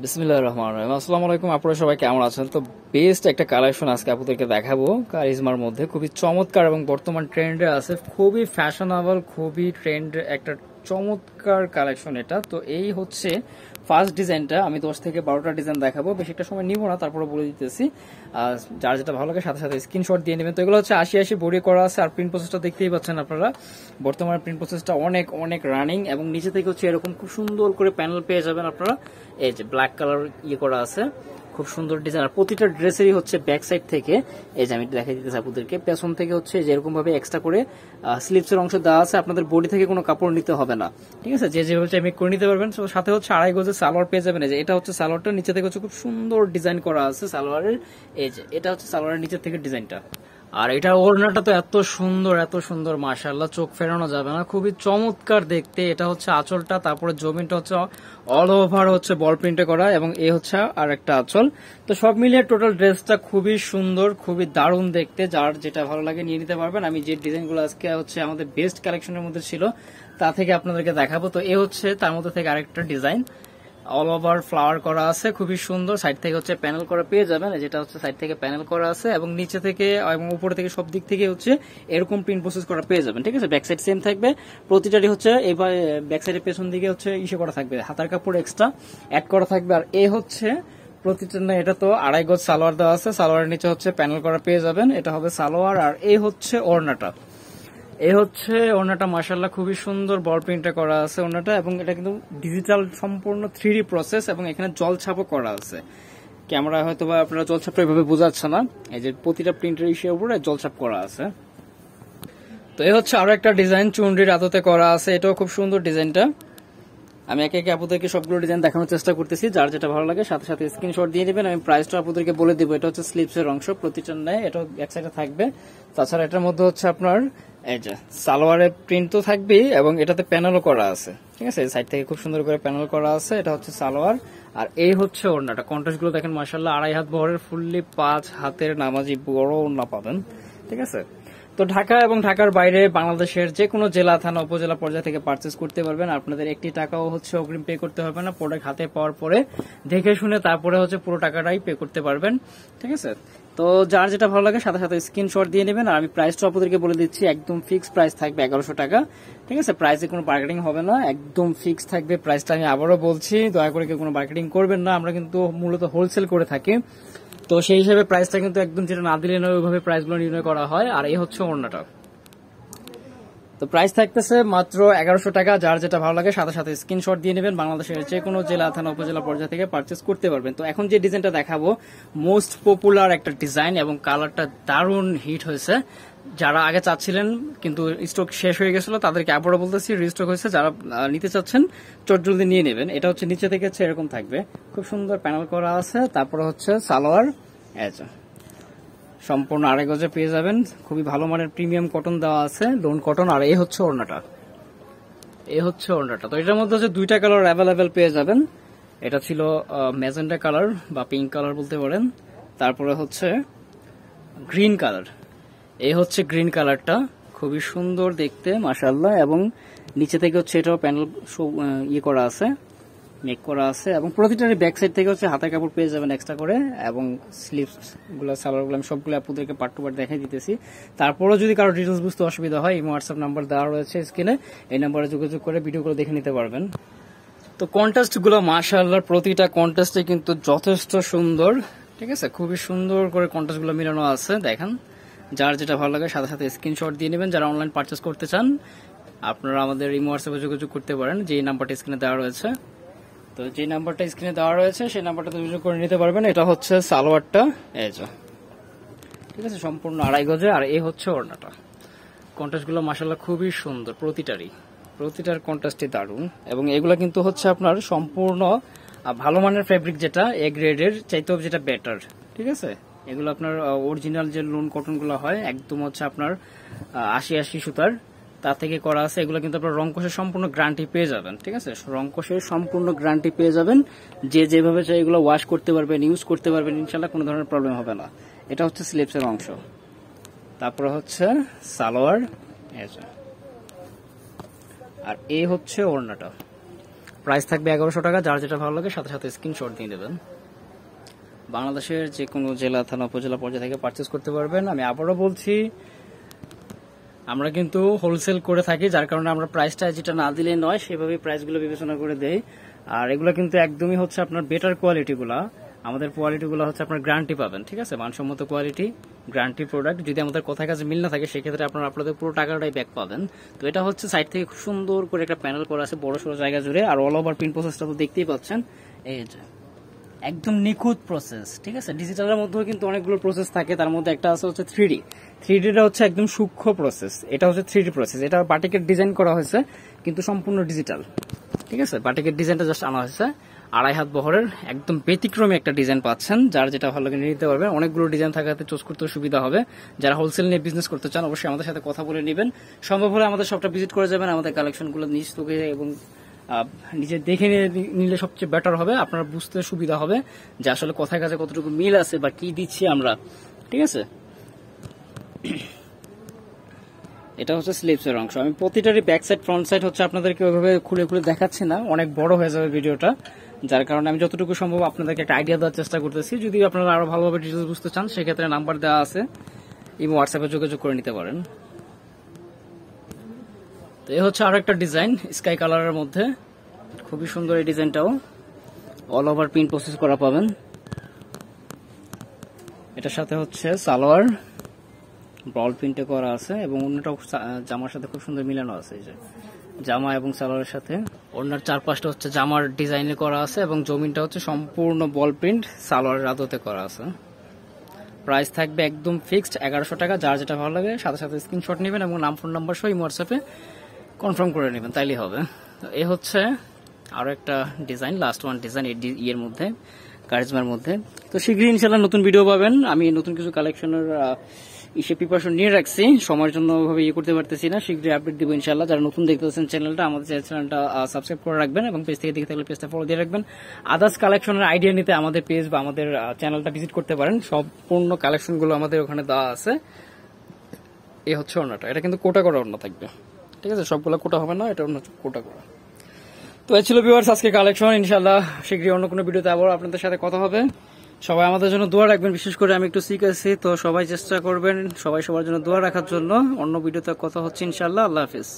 বিসমিল্লাহির রহমানির রহিম। আসসালামু আলাইকুম, আপনারা সবাই কেমন আছেন? তো বেস্ট একটা কালেকশন আজকে আপনাদেরকে দেখাবো কারিজমার মধ্যে, খুবই চমৎকার এবং বর্তমান ট্রেন্ডে আছে, খুবই ফ্যাশনেবল, খুবই ট্রেন্ড একটা চমৎকার কালেকশন এটা। তো এই হচ্ছে ফার্স্ট ডিজাইনটা, আমি 10 থেকে 12টা ডিজাইন দেখাবো, বেশি একটা সময় নিব না, তারপরে বলে দিতেছি। যার যেটা ভালো লাগে সাথে সাথে স্ক্রিনশট দিয়ে নেবেন। তো এগুলো হচ্ছে 80 বডি করা আছে, আর প্রিন্ট প্রসেসটা দেখতেই পাচ্ছেন আপনারা। বর্তমানে প্রিন্ট প্রসেসটা অনেক অনেক রানিং, এবং নিচে থেকে হচ্ছে এরকম খুব সুন্দর করে প্যানেল পেয়ে যাবেন আপনারা। এই যে ব্ল্যাক কালার করা আছে, খুব সুন্দর ডিজাইন। আর প্রতিটা ড্রেসেরই হচ্ছে ব্যাক সাইড থেকে, এই যে আমি দেখাই দিতেছি আপনাদেরকে, পেছন থেকে হচ্ছে যেরকম ভাবে এক্সট্রা করে স্লিপসের অংশ দেওয়া আছে, আপনাদের বডি থেকে কোনো কাপড় নিতে হবে না, ঠিক আছে? যে যেভাবে চাই মেক করে নিতে পারবেন। সাথে হচ্ছে 2.5 গজের সালোয়ার পেয়ে যাবেন। এই যে এটা হচ্ছে সালোয়ারটা, নিচে থেকে হচ্ছে খুব সুন্দর ডিজাইন করা আছে সালোয়ারের। এই যে এটা হচ্ছে সালোয়ারের নিচের থেকে ডিজাইনটা। আর এটা ওড়নাটা তো এত সুন্দর, এত সুন্দর, মাশাআল্লাহ, চোখ ফেরানো যাবে না, খুবই চমৎকার দেখতে। এটা হচ্ছে আঁচলটা, তারপরে জমিনটা হচ্ছে অল ওভার হচ্ছে বল প্রিন্টে করা, এবং এই হচ্ছে আর একটা আঁচল। তো সব মিলিয়ে টোটাল ড্রেসটা খুবই সুন্দর, খুবই দারুণ দেখতে। যার যেটা ভালো লাগে নিয়ে নিতে পারবেন। আমি যে ডিজাইনগুলো আজকে হচ্ছে আমাদের বেস্ট কালেকশনের মধ্যে ছিল তা থেকে আপনাদেরকে দেখাবো। তো এ হচ্ছে তার মধ্যে থেকে আরেকটা ডিজাইন, অল ওভার ফ্লাওয়ার করা আছে, খুবই সুন্দর। সাইড থেকে হচ্ছে প্যানেল করা পেয়ে যাবেন, যেটা হচ্ছে সাইড থেকে প্যানেল করা আছে, এবং নিচে থেকে এবং উপরে থেকে সব দিক থেকে হচ্ছে এরকম প্রিন্ট প্রসেস করা পেয়ে যাবেন, ঠিক আছে? ব্যাক সাইড সেম থাকবে প্রতিটারই হচ্ছে, এবার ব্যাক সাইডের পেছন দিকে হচ্ছে ইসে করা থাকবে, হাতার কাপড় এক্সট্রা অ্যাড করা থাকবে। আর এ হচ্ছে প্রতিটা, এটা তো 2.5 গজ সালোয়ার দেওয়া আছে, সালোয়ারের নিচে হচ্ছে প্যানেল করা পেয়ে যাবেন, এটা হবে সালোয়ার। আর এই হচ্ছে ওড়নাটা, এই হচ্ছে ওড়নাটা, মাশাআল্লাহ খুবই সুন্দর বল প্রিন্টে করা আছে ওড়নাটা, এবং এটা কিন্তু ডিজিটাল সম্পূর্ণ 3D প্রসেস, এবং এখানে জল ছাপও করা আছে। ক্যামেরা হয়তো বা আপনারা জল ছাপটা এভাবে বোঝাচ্ছে না, এই যে প্রতিটা প্রিন্টের ইসের উপরে জল ছাপ করা আছে। তো এই হচ্ছে আরো একটা ডিজাইন, চুনরির আদতে করা আছে, এটাও খুব সুন্দর ডিজাইনটা। আমি একে একে আপনাদেরকে সবগুলো ডিজাইন দেখানোর চেষ্টা করতেছি, যার যেটা ভালো লাগে সাথে সাথে স্ক্রিনশট দিয়ে নেবেন। আমি প্রাইসটা আপনাদেরকে বলে দিব। এটা হচ্ছে স্লিপসের অংশ, প্রতিটা নেয়, এটা এক সাইডে থাকবে। তাছাড়া এটার মধ্যে হচ্ছে আপনার এই যে সালোয়ারের প্রিন্ট তো থাকবেই, এবং এটাতে প্যানেলও করা আছে, ঠিক আছে? সাইড থেকে খুব সুন্দর করে প্যানেল করা আছে। এটা হচ্ছে সালোয়ার, আর এই হচ্ছে ওড়নাটা। কন্ট্রাস্ট গুলো দেখেন, মাশাআল্লাহ, 2.5 হাত বহরের ফুললি 5 হাতের নামাজি বড় ওড়না পাবেন, ঠিক আছে? তো ঢাকা এবং ঢাকার বাইরে বাংলাদেশের যে কোনো জেলা, থানা, উপজেলা পর্যায়ে থেকে পারচেজ করতে পারবেন। আপনাদের একটি টাকাও হচ্ছে অগ্রিম পে করতে হবে না, প্রোডাক্ট হাতে পাওয়ার পরে দেখে শুনে তারপরে হচ্ছে পুরো টাকাটাই পে করতে পারবেন, ঠিক আছে? তো যার যেটা ভালো লাগে সাথে সাথে স্ক্রিনশট দিয়ে নেবেন। আর আমি প্রাইসটা আপনাদেরকে বলে দিচ্ছি, একদম ফিক্স প্রাইস থাকবে 1100 টাকা, ঠিক আছে? প্রাইসে কোনো বার্গেনিং হবে না, একদম ফিক্স থাকবে প্রাইসটা। আমি আবারও বলছি, দয়া করে কেউ কোনো বার্গেনিং করবেন না, আমরা কিন্তু মূলত হোলসেল করে থাকি। তো সেই হিসেবে প্রাইসটা কিন্তু একদম যেটা না দিলে নয় ওইভাবে প্রাইসগুলো নির্ণয় করা হয়। আর এই হচ্ছে ওড়নাটা। তো প্রাইস থাকতেছে মাত্র 1100 টাকা। যার যেটা ভালো লাগে সাথে সাথে স্ক্রিনশট দিয়ে নেবেন। বাংলাদেশের যে কোনো জেলা, থানা, উপজেলা পর্যায়ে থেকে পারচেস করতে পারবেন। তো এখন যে ডিজাইনটা দেখাবো, মোস্ট পপুলার একটা ডিজাইন, এবং কালারটা দারুণ হিট হয়েছে। যারা আগে চাচ্ছিলেন কিন্তু স্টক শেষ হয়ে গেছিল, তাদেরকে আবারও বলতেছি রিস্টক হয়েছে, যারা নিতে চাচ্ছেন চট জলদি নিয়ে নেবেন। এটা হচ্ছে নিচে থেকে হচ্ছে এরকম থাকবে, খুব সুন্দর প্যানেল করা আছে। তারপরে হচ্ছে সালোয়ার, সম্পূর্ণ 2.5 গজে পেয়ে যাবেন, খুবই ভালো মানের প্রিমিয়াম কটন দেওয়া আছে, লোন কটন। আর এই হচ্ছে ওড়নাটা, এই হচ্ছে ওড়নাটা। তো এটার মধ্যে হচ্ছে 2টা কালার অ্যাভেলেবেল পেয়ে যাবেন। এটা ছিল ম্যাজেন্ডা কালার বা পিঙ্ক কালার বলতে পারেন, তারপরে হচ্ছে গ্রিন কালার। এই হচ্ছে গ্রিন কালারটা, খুবই সুন্দর দেখতে, মাশাআল্লাহ। এবং নিচে থেকে হচ্ছে এটাও প্যানেল করা আছে, মেক করা আছে, এবং প্রতিটারই ব্যাক সাইড থেকে হচ্ছে হাতের কাপড় পেয়ে যাবেন এক্সট্রা করে, এবং স্লিভস গুলো, সালোয়ার গুলো আমি সবগুলো আপনাদেরকে পার্ট টু পার্ট দেখাই দিতেছি। তারপরেও যদি কারো ডিটেলস বুঝতে অসুবিধা হয়, এই হোয়াটসঅ্যাপ নাম্বার দেওয়া রয়েছে স্ক্রিনে, এই নাম্বারে যোগাযোগ করে ভিডিওগুলো দেখে নিতে পারবেন। তো কন্ট্রাস্ট গুলো মাশাআল্লাহ, প্রতিটা কন্ট্রাস্টে কিন্তু যথেষ্ট সুন্দর, ঠিক আছে? খুবই সুন্দর করে কন্ট্রাস্ট গুলো মিলানো আছে, দেখেন। যার যেটা ভালো লাগে সাথে সাথে স্ক্রিনশট দিয়ে নেবেন। যারা অনলাইন পারচেস করতে চান, আপনারা আমাদের এই হোয়াটসঅ্যাপে যোগাযোগ করতে পারেন, যে নাম্বারটা স্ক্রিনে দেওয়া রয়েছে। তো যে নাম্বারটা স্ক্রিনে দেওয়া রয়েছে সেই নাম্বারটা যোগাযোগ করে নিতে পারবেন। এটা হচ্ছে সালোয়ারটা, এই যে, ঠিক আছে, সম্পূর্ণ 2.5 গজে। আর এই হচ্ছে ওড়নাটা। কন্ট্রাস্ট গুলো মাশাআল্লাহ খুবই সুন্দর, প্রতিটার কন্ট্রাস্টই দারুণ। এবং এগুলা কিন্তু হচ্ছে আপনার সম্পূর্ণ ভালো মানের ফেব্রিক, যেটা এ গ্রেডের চাইতেও যেটা বেটার, ঠিক আছে? এগুলো আপনার অরিজিনাল যে লোন কটন গুলো হয়, একদম হচ্ছে আপনার 80 সুতার, তা থেকে করা আছে। এগুলো কিন্তু আপনার রংকশের সম্পূর্ণ গ্যারান্টি পেয়ে যাবেন, ঠিক আছে? রংকশের সম্পূর্ণ গ্যারান্টি পেয়ে যাবেন। যে যেভাবে চাই এগুলো ওয়াশ করতে পারবেন, ইউজ করতে পারবেন, ইনশাল্লাহ কোনো ধরনের প্রবলেম হবে না। এটা হচ্ছে স্লিপসের অংশ, তারপরে হচ্ছে সালোয়ার, আর এই হচ্ছে ওড়নাটা। প্রাইস থাকবে 1100 টাকা। যার যেটা ভালো লাগে সাথে সাথে স্ক্রিনশট দিয়ে দেবেন। বাংলাদেশের যে কোনো জেলা, থানা, উপজেলা পর্যায়ে থেকে পারচেস করতে পারবেন। আমি আবারও বলছি, আমরা কিন্তু হোলসেল করে থাকি, যার কারণে আমরা প্রাইসটা যেটা না দিলে নয় সেভাবে প্রাইসগুলো বিবেচনা করে দেই। আর এগুলো কিন্তু একদমই হচ্ছে আপনার বেটার কোয়ালিটিগুলা। আমাদের কোয়ালিটিগুলো হচ্ছে আপনার গ্যারান্টি পাবেন, ঠিক আছে, মানসম্মত কোয়ালিটি, গ্যারান্টি প্রোডাক্ট। যদি আমাদের কথার কাছে মিল না থাকে সেক্ষেত্রে আপনারা আপনাদের পুরো টাকাটাই ব্যাক পাবেন। তো এটা হচ্ছে সাইড থেকে খুব সুন্দর করে একটা প্যানেল করা আছে বড় সড়ো জায়গা জুড়ে। আর অল ওভার প্রিন্ট প্রসেসটা তো দেখতেই পাচ্ছেন, এই যে একদম নিখুঁত প্রসেস, ঠিক আছে। ডিজিটালের মধ্যেও কিন্তু অনেকগুলো প্রসেস থাকে, তার মধ্যে একটা আছে হচ্ছে 3D। 3Dটা হচ্ছে একদম সূক্ষ্ম প্রসেস, এটা হচ্ছে 3D প্রসেস। এটা বাটিকের ডিজাইন করা হয়েছে কিন্তু সম্পূর্ণ ডিজিটাল, ঠিক আছে। বাটিকের ডিজাইনটা জাস্ট আনা হয়েছে, 2.5 হাত বহরের একদম ব্যতিক্রমী একটা ডিজাইন পাচ্ছেন। যার যেটা ভালো লাগে নিতে পারবেন। অনেকগুলো ডিজাইন থাকাতে চুজ করতে সুবিধা হবে। যারা হোলসেল নিয়ে বিজনেস করতে চান অবশ্যই আমাদের সাথে কথা বলে নেবেন। সম্ভব হলে আমাদের শপটা ভিজিট করে যাবেন। আমাদের কালেকশনগুলো নিজ থেকে এবং নিজে দেখে নিলে সবচেয়ে বেটার হবে, আপনার বুঝতে সুবিধা হবে যে আসলে কথার কাছে কতটুকু মিল আছে বা কি দিচ্ছি আমরা, ঠিক আছে। এটা হচ্ছে স্লিপসের অংশ। আমি প্রতিটারই ব্যাক সাইড ফ্রন্ট সাইড হচ্ছে আপনাদেরকে ওইভাবে খুলে খুলে দেখাচ্ছি না, অনেক বড় হয়ে যাবে ভিডিওটা, যার কারণে আমি যতটুকু সম্ভব আপনাদেরকে একটা আইডিয়া দেওয়ার চেষ্টা করতেছি। যদি আপনারা আরো ভালোভাবে ডিটেলস বুঝতে চান সেক্ষেত্রে নাম্বার দেওয়া আছে, এবং হোয়াটসঅ্যাপে যোগাযোগ করে নিতে পারেন। তো এই হচ্ছে আরো একটা ডিজাইন স্কাই কালারের মধ্যে, খুবই সুন্দর এই ডিজাইনটাও। অল ওভার প্রিন্ট প্রসেস করা পাবেন। এটার সাথে হচ্ছে সালোয়ার বল প্রিন্টে করা আছে এবং অন্যটাও জামার সাথে খুব সুন্দর মিলানো আছে। এই যে জামা এবং সালোয়ারের সাথে অন্যার চারপাশটা হচ্ছে জামার ডিজাইনে করা আছে এবং জমিনটা হচ্ছে সম্পূর্ণ বল প্রিন্ট সালোয়ারের আদতে করা আছে। প্রাইস থাকবে একদম ফিক্সড 1100 টাকা। যার যেটা ভালো লাগে সাথে সাথে স্ক্রিনশট নেবেন এবং নাম ফোন নাম্বার সহ হোয়াটসঅ্যাপে কনফার্ম করে নেবেন, তাইলেই হবে। তো এই হচ্ছে আরো একটা ডিজাইন, লাস্ট ওয়ান ডিজাইন এর মধ্যে, কারিজমার মধ্যে। তো শীঘ্রই ইনশাল্লাহ নতুন ভিডিও পাবেন। আমি নতুন কিছু কালেকশনের প্রিপারেশন নিয়ে রাখছি, সময়ের জন্য ওইভাবে করতে পারতেছি না, শীঘ্রই আপডেট দিব ইনশাল্লাহ। যারা নতুন দেখতেছেন চ্যানেলটা, আমাদের চ্যানেলটা সাবস্ক্রাইব করে রাখবেন এবং পেজ থেকে দেখে থাকলে পেজটা ফলো দিয়ে রাখবেন। আদার্স কালেকশনের আইডিয়া নিতে আমাদের পেজ বা আমাদের চ্যানেলটা ভিজিট করতে পারেন। সম্পূর্ণ কালেকশনগুলো আমাদের ওখানে দেওয়া আছে। এই হচ্ছে ওড়নাটা, এটা কিন্তু কোটা করা ওড়না থাকবে, ঠিক আছে, সবগুলো কোটা হবে না, এটা অন্য কোটা করা। তো এই ছিল ভিউয়ার্স আজকে কালেকশন। ইনশাআল্লাহ শীঘ্রই অন্য কোনো ভিডিওতে আবার আপনাদের সাথে কথা হবে। সবাই আমাদের জন্য দোয়া রাখবেন, বিশেষ করে আমি একটু সিক আছি, তো সবাই চেষ্টা করবেন সবাই সবার জন্য দোয়া রাখার জন্য। অন্য ভিডিওতে কথা হচ্ছে ইনশাআল্লাহ। আল্লাহ হাফিজ।